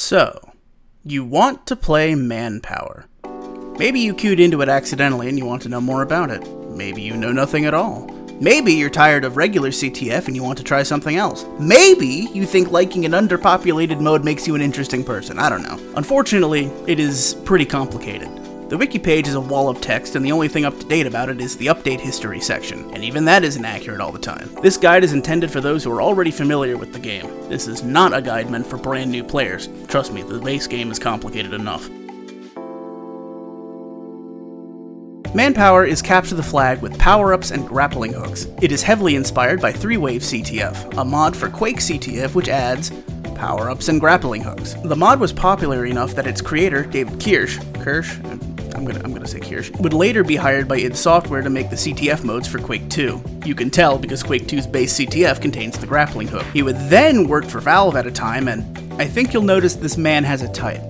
So, you want to play Mannpower. Maybe you queued into it accidentally and you want to know more about it. Maybe you know nothing at all. Maybe you're tired of regular CTF and you want to try something else. Maybe you think liking an underpopulated mode makes you an interesting person. I don't know. Unfortunately, it is pretty complicated. The wiki page is a wall of text, and the only thing up to date about it is the update history section, and even that isn't accurate all the time. This guide is intended for those who are already familiar with the game. This is not a guide meant for brand new players. Trust me, the base game is complicated enough. Mannpower is capture the flag with power-ups and grappling hooks. It is heavily inspired by 3-Wave CTF, a mod for Quake CTF which adds power-ups and grappling hooks. The mod was popular enough that its creator, David Kirsch, I'm gonna say Kirsch, would later be hired by id Software to make the CTF modes for Quake 2. You can tell because Quake 2's base CTF contains the grappling hook. He would then work for Valve at a time, and I think you'll notice this man has a type.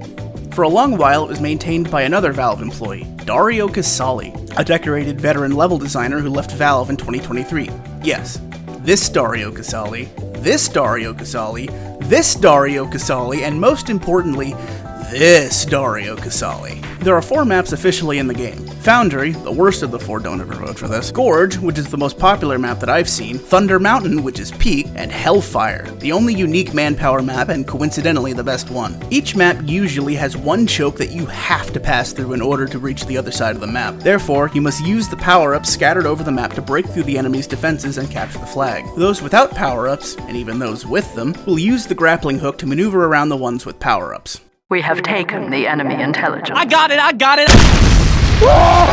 For a long while, it was maintained by another Valve employee, Dario Casali, a decorated veteran level designer who left Valve in 2023. Yes, this Dario Casali, this Dario Casali, this Dario Casali, and most importantly, this Dario Casali. There are 4 maps officially in the game. Foundry, the worst of the 4, don't ever vote for this. Gorge, which is the most popular map that I've seen. Thunder Mountain, which is peak. And Hellfire, the only unique Mannpower map and coincidentally the best one. Each map usually has one choke that you have to pass through in order to reach the other side of the map. Therefore, you must use the power-ups scattered over the map to break through the enemy's defenses and capture the flag. Those without power-ups, and even those with them, will use the grappling hook to maneuver around the ones with power-ups. We have taken the enemy intelligence. I got it!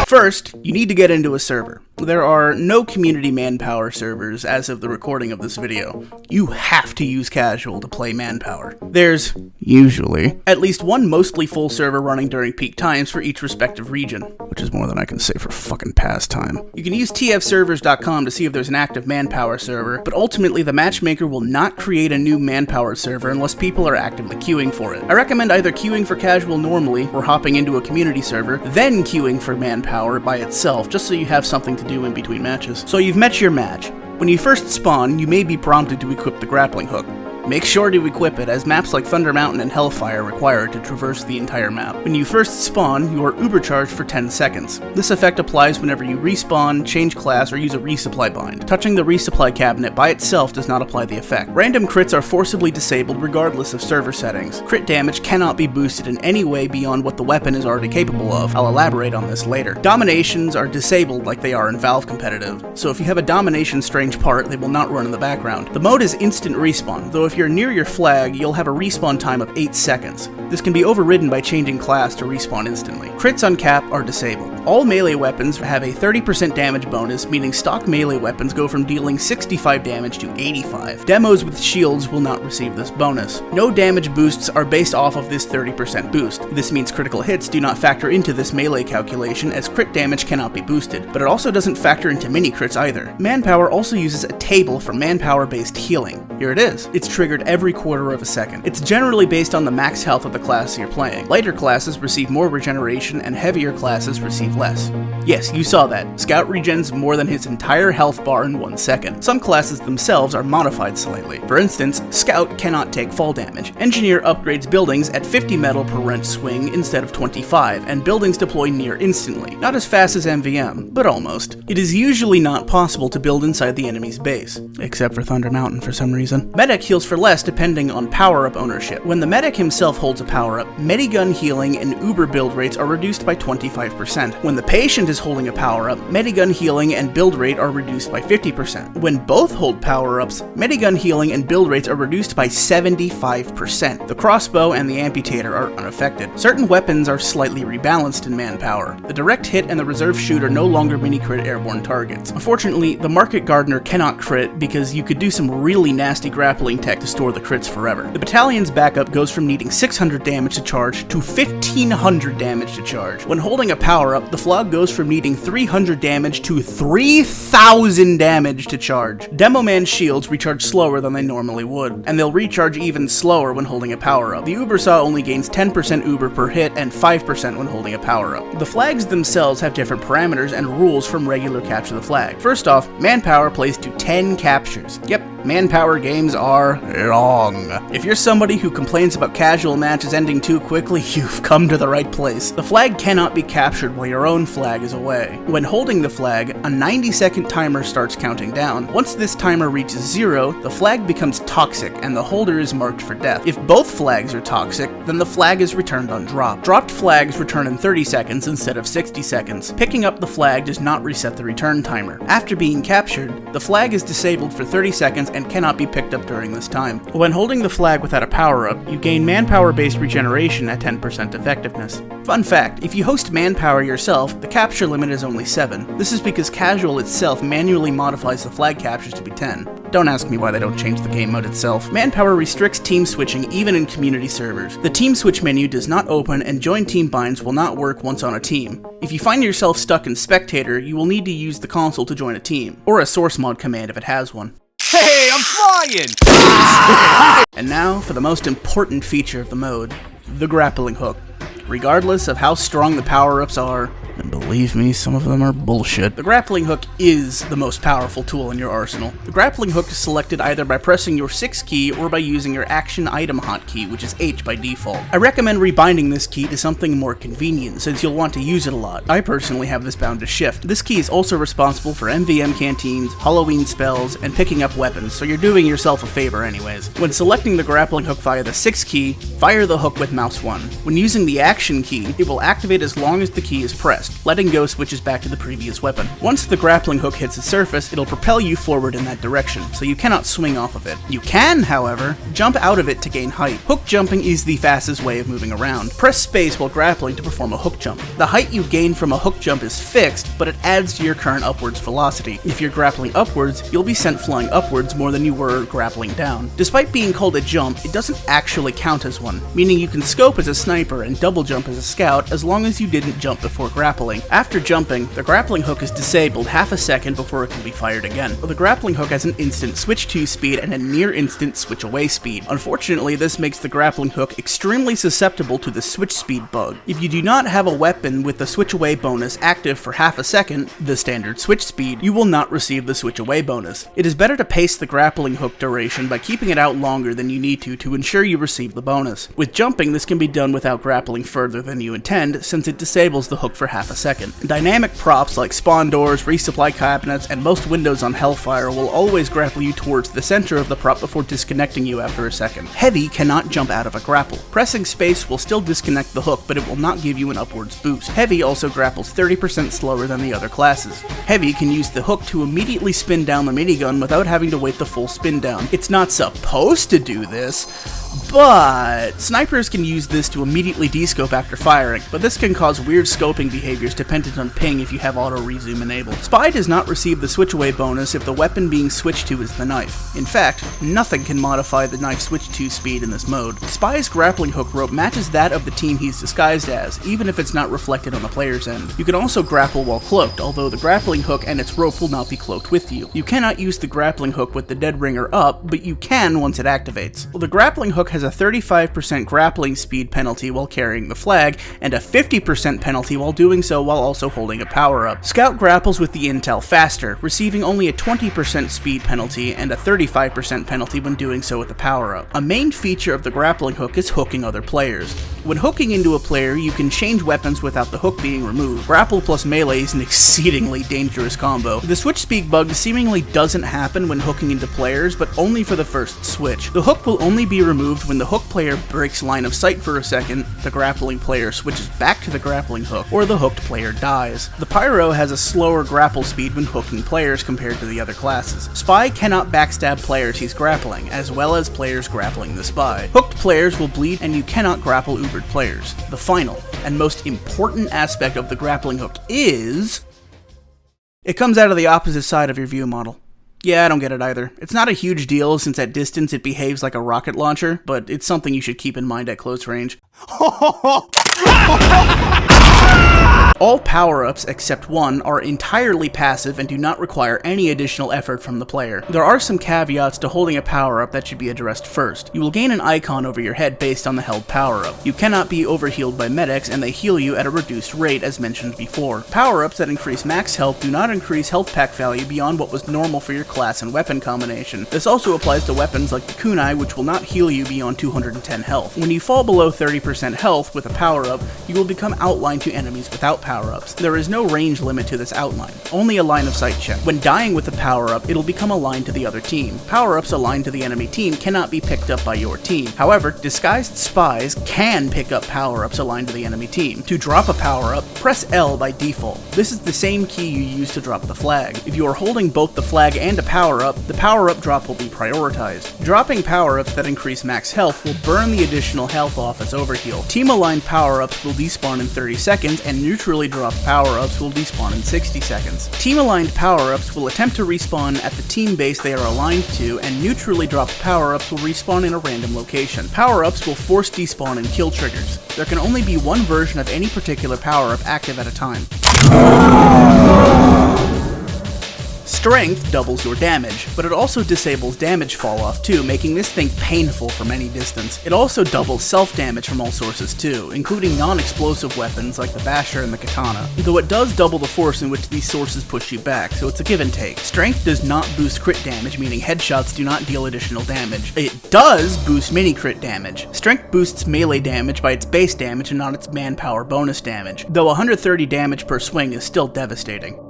First, you need to get into a server. There are no community Mannpower servers as of the recording of this video. You have to use casual to play Mannpower. There's, usually, at least one mostly full server running during peak times for each respective region, which is more than I can say for fucking pastime. You can use tfservers.com to see if there's an active Mannpower server, but ultimately the matchmaker will not create a new Mannpower server unless people are actively queuing for it. I recommend either queuing for casual normally, or hopping into a community server, then queuing for Mannpower by itself, just so you have something to do in between matches. So you've met your match. When you first spawn, you may be prompted to equip the grappling hook. Make sure to equip it, as maps like Thunder Mountain and Hellfire require it to traverse the entire map. When you first spawn, you are ubercharged for 10 seconds. This effect applies whenever you respawn, change class, or use a resupply bind. Touching the resupply cabinet by itself does not apply the effect. Random crits are forcibly disabled regardless of server settings. Crit damage cannot be boosted in any way beyond what the weapon is already capable of. I'll elaborate on this later. Dominations are disabled like they are in Valve competitive, so if you have a domination strange part, they will not run in the background. The mode is instant respawn, though if you're near your flag, you'll have a respawn time of 8 seconds. This can be overridden by changing class to respawn instantly. Crits on cap are disabled. All melee weapons have a 30% damage bonus, meaning stock melee weapons go from dealing 65 damage to 85. Demos with shields will not receive this bonus. No damage boosts are based off of this 30% boost. This means critical hits do not factor into this melee calculation, as crit damage cannot be boosted, but it also doesn't factor into mini crits either. Mannpower also uses a table for Mannpower based healing. Here it is. It's triggered every quarter of a second. It's generally based on the max health of the class you're playing. Lighter classes receive more regeneration and heavier classes receive less. Yes, you saw that. Scout regens more than his entire health bar in 1 second. Some classes themselves are modified slightly. For instance, Scout cannot take fall damage. Engineer upgrades buildings at 50 metal per wrench swing instead of 25, and buildings deploy near instantly. Not as fast as MVM, but almost. It is usually not possible to build inside the enemy's base, except for Thunder Mountain for some reason. Medic heals for less depending on power-up ownership. When the medic himself holds a power-up, Medigun healing and Uber build rates are reduced by 25%. When the patient is holding a power-up, Medigun healing and build rate are reduced by 50%. When both hold power-ups, Medigun healing and build rates are reduced by 75%. The crossbow and the amputator are unaffected. Certain weapons are slightly rebalanced in Mannpower. The direct hit and the reserve shoot are no longer mini-crit airborne targets. Unfortunately, the Market Gardener cannot crit because you could do some really nasty grappling tech to store the crits forever. The battalion's backup goes from needing 600 damage to charge to 1500 damage to charge. When holding a power-up, the Flog goes from needing 300 damage to 3000 damage to charge. Demo Man shields recharge slower than they normally would, and they'll recharge even slower when holding a power-up. The Uber Saw only gains 10% Uber per hit and 5% when holding a power-up. The flags themselves have different parameters and rules from regular capture the flag. First off, Mannpower plays to 10 captures. Yep, Manpower games are long. If you're somebody who complains about casual matches ending too quickly, you've come to the right place. The flag cannot be captured while your own flag is away. When holding the flag, a 90-second timer starts counting down. Once this timer reaches 0, the flag becomes toxic and the holder is marked for death. If both flags are toxic, then the flag is returned on drop. Dropped flags return in 30 seconds instead of 60 seconds. Picking up the flag does not reset the return timer. After being captured, the flag is disabled for 30 seconds and cannot be picked up during this time. When holding the flag without a power-up, you gain manpower-based regeneration at 10% effectiveness. Fun fact, if you host Manpower yourself, the capture limit is only 7. This is because Casual itself manually modifies the flag captures to be 10. Don't ask me why they don't change the game mode itself. Manpower restricts team switching even in community servers. The team switch menu does not open and join team binds will not work once on a team. If you find yourself stuck in spectator, you will need to use the console to join a team, or a source mod command if it has one. Hey, I'm flying! And now for the most important feature of the mode, the Grappling Hook. Regardless of how strong the power-ups are, and believe me, some of them are bullshit, the Grappling Hook is the most powerful tool in your arsenal. The Grappling Hook is selected either by pressing your 6 key or by using your action item hotkey, which is H by default. I recommend rebinding this key to something more convenient, since you'll want to use it a lot. I personally have this bound to shift. This key is also responsible for MVM canteens, Halloween spells, and picking up weapons, so you're doing yourself a favor anyways. When selecting the Grappling Hook via the 6 key, fire the hook with mouse 1. When using the action key, it will activate as long as the key is pressed. Letting go switches back to the previous weapon. Once the grappling hook hits its surface, it'll propel you forward in that direction, so you cannot swing off of it. You can, however, jump out of it to gain height. Hook jumping is the fastest way of moving around. Press space while grappling to perform a hook jump. The height you gain from a hook jump is fixed, but it adds to your current upwards velocity. If you're grappling upwards, you'll be sent flying upwards more than you were grappling down. Despite being called a jump, it doesn't actually count as one, meaning you can scope as a sniper and double jump as a scout as long as you didn't jump before grappling. After jumping, the grappling hook is disabled half a second before it can be fired again. The grappling hook has an instant switch to speed and a near instant switch away speed. Unfortunately, this makes the grappling hook extremely susceptible to the switch speed bug. If you do not have a weapon with the switch away bonus active for half a second, the standard switch speed, you will not receive the switch away bonus. It is better to pace the grappling hook duration by keeping it out longer than you need to ensure you receive the bonus. With jumping, this can be done without grappling further than you intend, since it disables the hook for half a second. Dynamic props like spawn doors, resupply cabinets, and most windows on Hellfire will always grapple you towards the center of the prop before disconnecting you after a second. Heavy cannot jump out of a grapple. Pressing space will still disconnect the hook, but it will not give you an upwards boost. Heavy also grapples 30% slower than the other classes. Heavy can use the hook to immediately spin down the minigun without having to wait the full spin down. It's not supposed to do this, but snipers can use this to immediately descope after firing, but this can cause weird scoping behaviors dependent on ping if you have auto resume enabled. Spy does not receive the switch away bonus if the weapon being switched to is the knife. In fact, nothing can modify the knife switch to speed in this mode. Spy's grappling hook rope matches that of the team he's disguised as, even if it's not reflected on the player's end. You can also grapple while cloaked, although the grappling hook and its rope will not be cloaked with you. You cannot use the grappling hook with the dead ringer up, but you can once it activates. The grappling hook has a 35% grappling speed penalty while carrying the flag, and a 50% penalty while doing so while also holding a power-up. Scout grapples with the intel faster, receiving only a 20% speed penalty and a 35% penalty when doing so with the power-up. A main feature of the grappling hook is hooking other players. When hooking into a player, you can change weapons without the hook being removed. Grapple plus melee is an exceedingly dangerous combo. The switch speed bug seemingly doesn't happen when hooking into players, but only for the first switch. The hook will only be removed when the hook player breaks line of sight for a second, the grappling player switches back to the grappling hook, or the hooked player dies. The Pyro has a slower grapple speed when hooking players compared to the other classes. Spy cannot backstab players he's grappling, as well as players grappling the Spy. Hooked players will bleed, and you cannot grapple Ubered players. The final, and most important aspect of the grappling hook is... it comes out of the opposite side of your view model. Yeah, I don't get it either. It's not a huge deal since at distance it behaves like a rocket launcher, but it's something you should keep in mind at close range. All power-ups except one are entirely passive and do not require any additional effort from the player. There are some caveats to holding a power-up that should be addressed first. You will gain an icon over your head based on the held power-up. You cannot be overhealed by medics, and they heal you at a reduced rate as mentioned before. Power-ups that increase max health do not increase health pack value beyond what was normal for your class and weapon combination. This also applies to weapons like the kunai, which will not heal you beyond 210 health. When you fall below 30% health with a power-up, you will become outlined to enemies without power-ups. There is no range limit to this outline, only a line of sight check. When dying with a power-up, it'll become aligned to the other team. Power-ups aligned to the enemy team cannot be picked up by your team. However, disguised spies can pick up power-ups aligned to the enemy team. To drop a power-up, press L by default. This is the same key you use to drop the flag. If you are holding both the flag and a power-up, the power-up drop will be prioritized. Dropping power-ups that increase max health will burn the additional health off as overheal. Team-aligned power-ups will despawn in 30 seconds, and neutrally dropped power-ups will despawn in 60 seconds. Team-aligned power-ups will attempt to respawn at the team base they are aligned to, and neutrally dropped power-ups will respawn in a random location. Power-ups will force despawn and kill triggers. There can only be one version of any particular power-up active at a time. Strength doubles your damage, but it also disables damage fall-off too, making this thing painful from any distance. It also doubles self-damage from all sources too, including non-explosive weapons like the basher and the katana, though it does double the force in which these sources push you back, so it's a give and take. Strength does not boost crit damage, meaning headshots do not deal additional damage. It does boost mini-crit damage. Strength boosts melee damage by its base damage and not its manpower bonus damage, though 130 damage per swing is still devastating.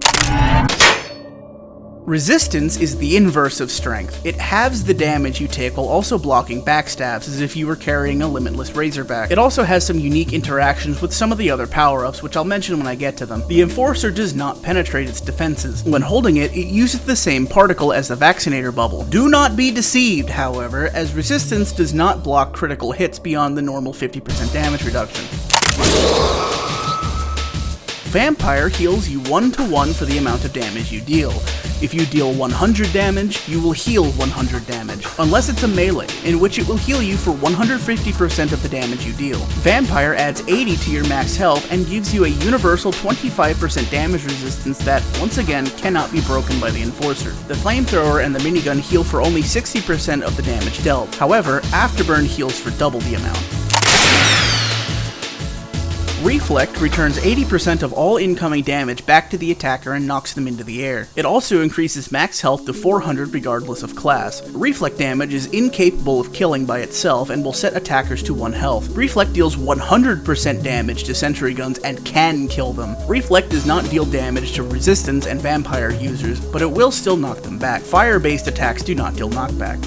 Resistance is the inverse of strength. It halves the damage you take while also blocking backstabs as if you were carrying a limitless razorback. It also has some unique interactions with some of the other power-ups, which I'll mention when I get to them. The Enforcer does not penetrate its defenses. When holding it, it uses the same particle as the Vaccinator bubble. Do not be deceived, however, as Resistance does not block critical hits beyond the normal 50% damage reduction. Vampire heals you 1-to-1 for the amount of damage you deal. If you deal 100 damage, you will heal 100 damage, unless it's a melee, in which it will heal you for 150% of the damage you deal. Vampire adds 80 to your max health and gives you a universal 25% damage resistance that, once again, cannot be broken by the Enforcer. The Flamethrower and the Minigun heal for only 60% of the damage dealt. However, Afterburn heals for double the amount. Reflect returns 80% of all incoming damage back to the attacker and knocks them into the air. It also increases max health to 400 regardless of class. Reflect damage is incapable of killing by itself and will set attackers to 1 health. Reflect deals 100% damage to sentry guns and can kill them. Reflect does not deal damage to resistance and vampire users, but it will still knock them back. Fire-based attacks do not deal knockback.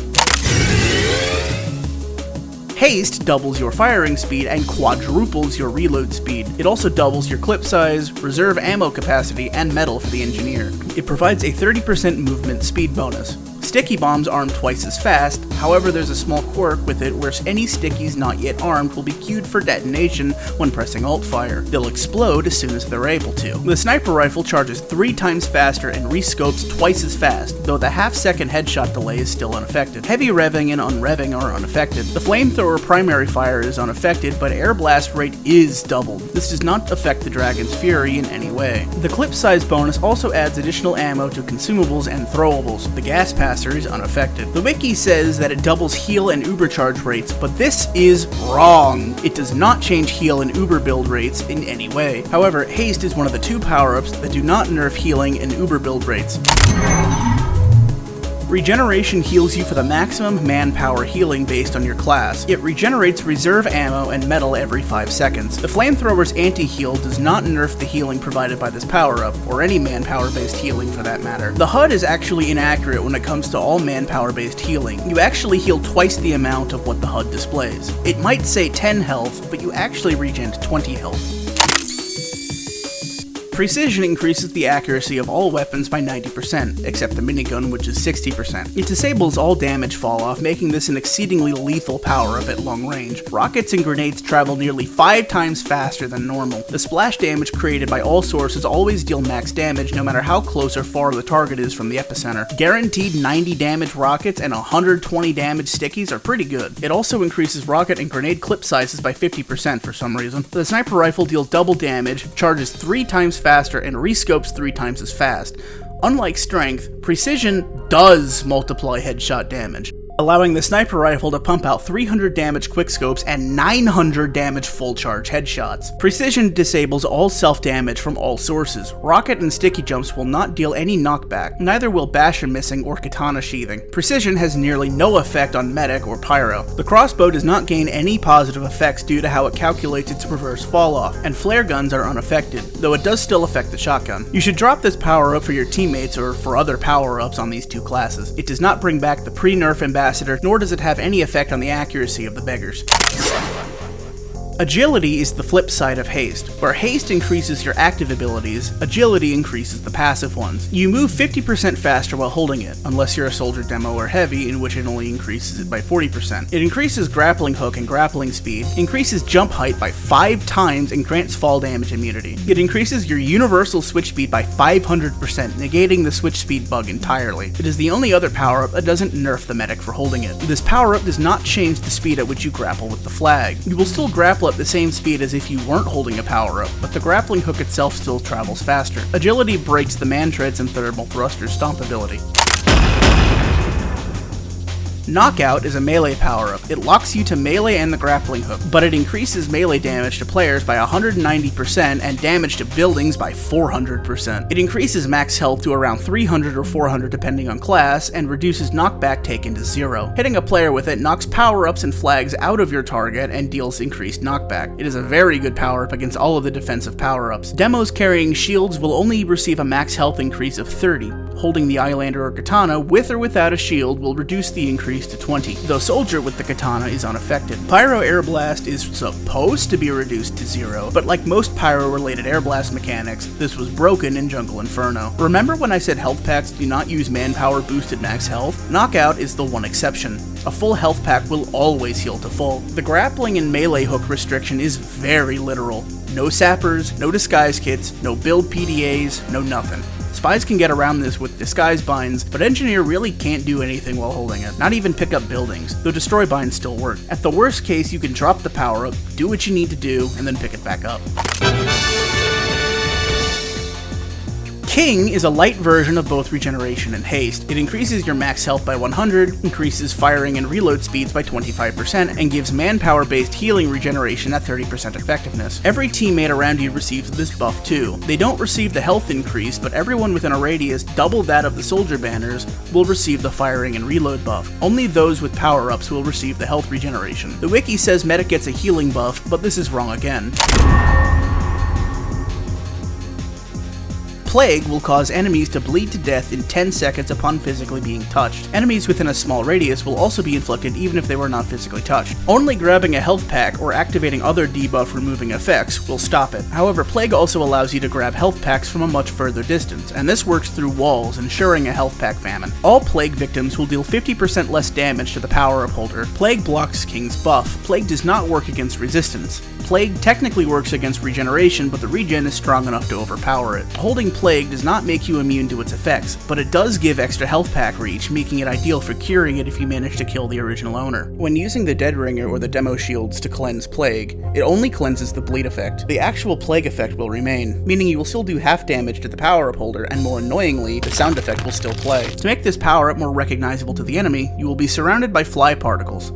Haste doubles your firing speed and quadruples your reload speed. It also doubles your clip size, reserve ammo capacity, and metal for the engineer. It provides a 30% movement speed bonus. Sticky bombs arm twice as fast, however there's a small quirk with it where any stickies not yet armed will be queued for detonation when pressing alt fire. They'll explode as soon as they're able to. The sniper rifle charges 3 times faster and rescopes twice as fast, though the half-second headshot delay is still unaffected. Heavy revving and unrevving are unaffected. The flamethrower primary fire is unaffected, but air blast rate is doubled. This does not affect the Dragon's Fury in any way. The clip size bonus also adds additional ammo to consumables and throwables. The gas passer is unaffected. The wiki says that it doubles heal and uber charge rates, but this is wrong. It does not change heal and uber build rates in any way. However, haste is one of the 2 power-ups that do not nerf healing and uber build rates. Regeneration heals you for the maximum manpower healing based on your class. It regenerates reserve ammo and metal every 5 seconds. The flamethrower's anti-heal does not nerf the healing provided by this power-up, or any manpower-based healing for that matter. The HUD is actually inaccurate when it comes to all manpower-based healing. You actually heal twice the amount of what the HUD displays. It might say 10 health, but you actually regen 20 health. Precision increases the accuracy of all weapons by 90%, except the minigun, which is 60%. It disables all damage fall-off, making this an exceedingly lethal power-up at long range. Rockets and grenades travel nearly 5 times faster than normal. The splash damage created by all sources always deal max damage no matter how close or far the target is from the epicenter. Guaranteed 90 damage rockets and 120 damage stickies are pretty good. It also increases rocket and grenade clip sizes by 50% for some reason. The sniper rifle deals double damage, charges 3 times faster, and rescopes 3 times as fast. Unlike strength, precision does multiply headshot damage, allowing the sniper rifle to pump out 300 damage quickscopes and 900 damage full charge headshots. Precision disables all self-damage from all sources. Rocket and sticky jumps will not deal any knockback, neither will basher missing or katana sheathing. Precision has nearly no effect on medic or pyro. The crossbow does not gain any positive effects due to how it calculates its reverse fall-off, and flare guns are unaffected, though it does still affect the shotgun. You should drop this power-up for your teammates or for other power-ups on these two classes. It does not bring back the pre-nerf Ambassador, nor does it have any effect on the accuracy of the beggars. Agility is the flip side of haste. Where haste increases your active abilities, agility increases the passive ones. You move 50% faster while holding it, unless you're a soldier demo or heavy, in which it only increases it by 40%. It increases grappling hook and grappling speed, increases jump height by 5 times, and grants fall damage immunity. It increases your universal switch speed by 500%, negating the switch speed bug entirely. It is the only other power-up that doesn't nerf the medic for holding it. This power-up does not change the speed at which you grapple with the flag. You will still grapple at the same speed as if you weren't holding a power-up, but the grappling hook itself still travels faster. Agility breaks the man treads and thermal thruster's stomp ability. Knockout is a melee power-up. It locks you to melee and the grappling hook, but it increases melee damage to players by 190% and damage to buildings by 400%. It increases max health to around 300 or 400 depending on class, and reduces knockback taken to 0. Hitting a player with it knocks power-ups and flags out of your target and deals increased knockback. It is a very good power-up against all of the defensive power-ups. Demos carrying shields will only receive a max health increase of 30. Holding the Eyelander or Katana with or without a shield will reduce the increase to 20, though Soldier with the Katana is unaffected. Pyro Air Blast is supposed to be reduced to 0, but like most pyro-related air blast mechanics, this was broken in Jungle Inferno. Remember when I said health packs do not use manpower boosted max health? Knockout is the one exception. A full health pack will always heal to full. The grappling and melee hook restriction is very literal. No sappers, no disguise kits, no build PDAs, no nothing. Spies can get around this with disguise binds, but Engineer really can't do anything while holding it, not even pick up buildings, though destroy binds still work. At the worst case, you can drop the power up, do what you need to do, and then pick it back up. King is a light version of both regeneration and haste. It increases your max health by 100, increases firing and reload speeds by 25%, and gives manpower-based healing regeneration at 30% effectiveness. Every teammate around you receives this buff too. They don't receive the health increase, but everyone within a radius double that of the soldier banners will receive the firing and reload buff. Only those with power-ups will receive the health regeneration. The wiki says medic gets a healing buff, but this is wrong again. Plague will cause enemies to bleed to death in 10 seconds upon physically being touched. Enemies within a small radius will also be inflicted even if they were not physically touched. Only grabbing a health pack or activating other debuff removing effects will stop it. However, Plague also allows you to grab health packs from a much further distance, and this works through walls, ensuring a health pack famine. All Plague victims will deal 50% less damage to the power upholder. Plague blocks King's buff. Plague does not work against resistance. Plague technically works against regeneration, but the regen is strong enough to overpower it. Holding Plague does not make you immune to its effects, but it does give extra health pack reach, making it ideal for curing it if you manage to kill the original owner. When using the Dead Ringer or the demo shields to cleanse Plague, it only cleanses the bleed effect. The actual Plague effect will remain, meaning you will still do half damage to the power upholder, and more annoyingly, the sound effect will still play. To make this power up more recognizable to the enemy, you will be surrounded by fly particles.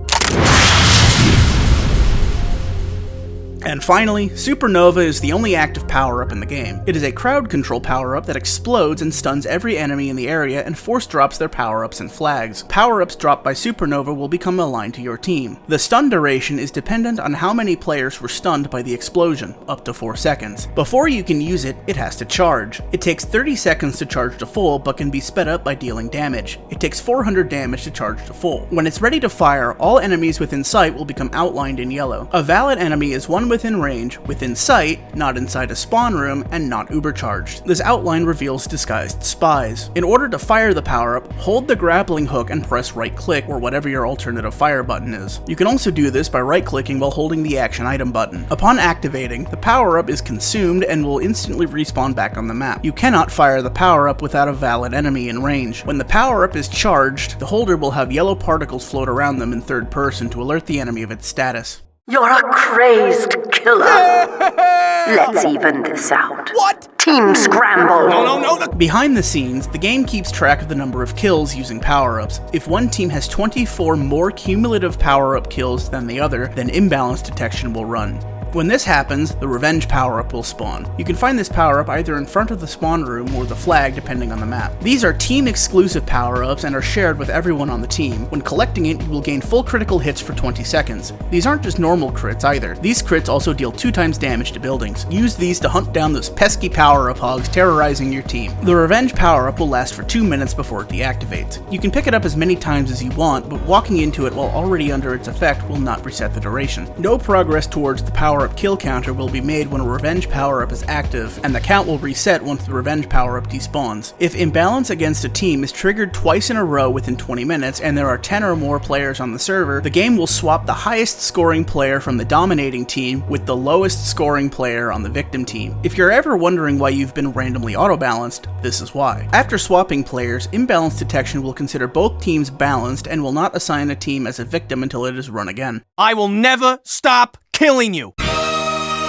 And finally, Supernova is the only active power-up in the game. It is a crowd control power-up that explodes and stuns every enemy in the area and force drops their power-ups and flags. Power-ups dropped by Supernova will become aligned to your team. The stun duration is dependent on how many players were stunned by the explosion, up to 4 seconds. Before you can use it, it has to charge. It takes 30 seconds to charge to full, but can be sped up by dealing damage. It takes 400 damage to charge to full. When it's ready to fire, all enemies within sight will become outlined in yellow. A valid enemy is one with within range, within sight, not inside a spawn room, and not ubercharged. This outline reveals disguised spies. In order to fire the power-up, hold the grappling hook and press right-click or whatever your alternative fire button is. You can also do this by right-clicking while holding the action item button. Upon activating, the power-up is consumed and will instantly respawn back on the map. You cannot fire the power-up without a valid enemy in range. When the power-up is charged, the holder will have yellow particles float around them in third person to alert the enemy of its status. You're a crazed killer. Let's even this out. What? Team scramble. No. Behind the scenes, the game keeps track of the number of kills using power-ups. If one team has 24 more cumulative power-up kills than the other, then Imbalance Detection will run. When this happens, the Revenge power-up will spawn. You can find this power-up either in front of the spawn room or the flag depending on the map. These are team-exclusive power-ups and are shared with everyone on the team. When collecting it, you will gain full critical hits for 20 seconds. These aren't just normal crits either. These crits also deal 2 times damage to buildings. Use these to hunt down those pesky power-up hogs terrorizing your team. The Revenge power-up will last for 2 minutes before it deactivates. You can pick it up as many times as you want, but walking into it while already under its effect will not reset the duration. No progress towards the power-up kill counter will be made when a Revenge power-up is active, and the count will reset once the Revenge power-up despawns. If Imbalance against a team is triggered twice in a row within 20 minutes and there are 10 or more players on the server, the game will swap the highest scoring player from the dominating team with the lowest scoring player on the victim team. If you're ever wondering why you've been randomly auto-balanced, this is why. After swapping players, Imbalance Detection will consider both teams balanced and will not assign a team as a victim until it is run again. I will never stop killing you.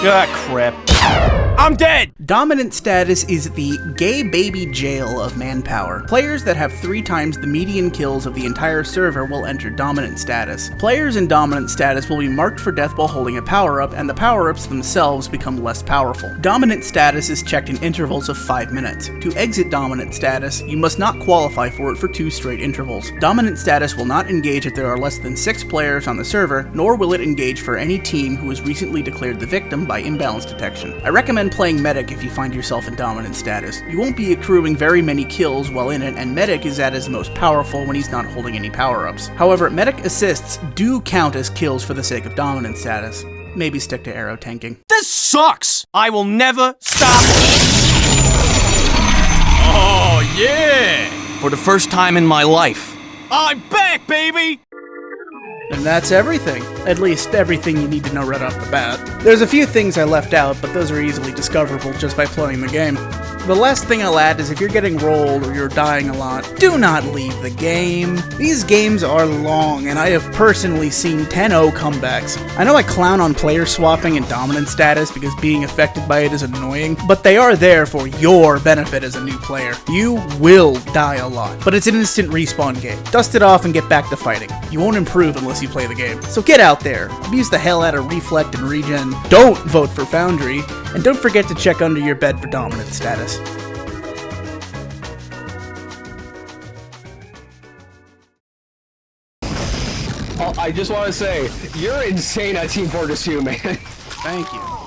Ah, crap. I'm dead! Dominant status is the gay baby jail of Mannpower. Players that have 3 times the median kills of the entire server will enter dominant status. Players in dominant status will be marked for death while holding a power-up, and the power-ups themselves become less powerful. Dominant status is checked in intervals of 5 minutes. To exit dominant status, you must not qualify for it for 2 straight intervals. Dominant status will not engage if there are less than 6 players on the server, nor will it engage for any team who was recently declared the victim by Imbalance Detection. I recommend playing Medic if you find yourself in dominant status. You won't be accruing very many kills while in it, and Medic is at his most powerful when he's not holding any power-ups. However, Medic assists do count as kills for the sake of dominant status. Maybe stick to arrow tanking. This sucks! I will never stop. Oh, yeah! For the first time in my life, I'm back, baby! And that's everything. At least everything you need to know right off the bat. There's a few things I left out, but those are easily discoverable just by playing the game. The last thing I'll add is if you're getting rolled or you're dying a lot, do not leave the game. These games are long, and I have personally seen 10-0 comebacks. I know I clown on player swapping and dominant status because being affected by it is annoying, but they are there for your benefit as a new player. You will die a lot, but it's an instant respawn game. Dust it off and get back to fighting. You won't improve unless you play the game. So get out there, abuse the hell out of Reflect and Regen, don't vote for Foundry, and don't forget to check under your bed for dominant status. I just want to say, you're insane at Team Fortress 2, man. Thank you.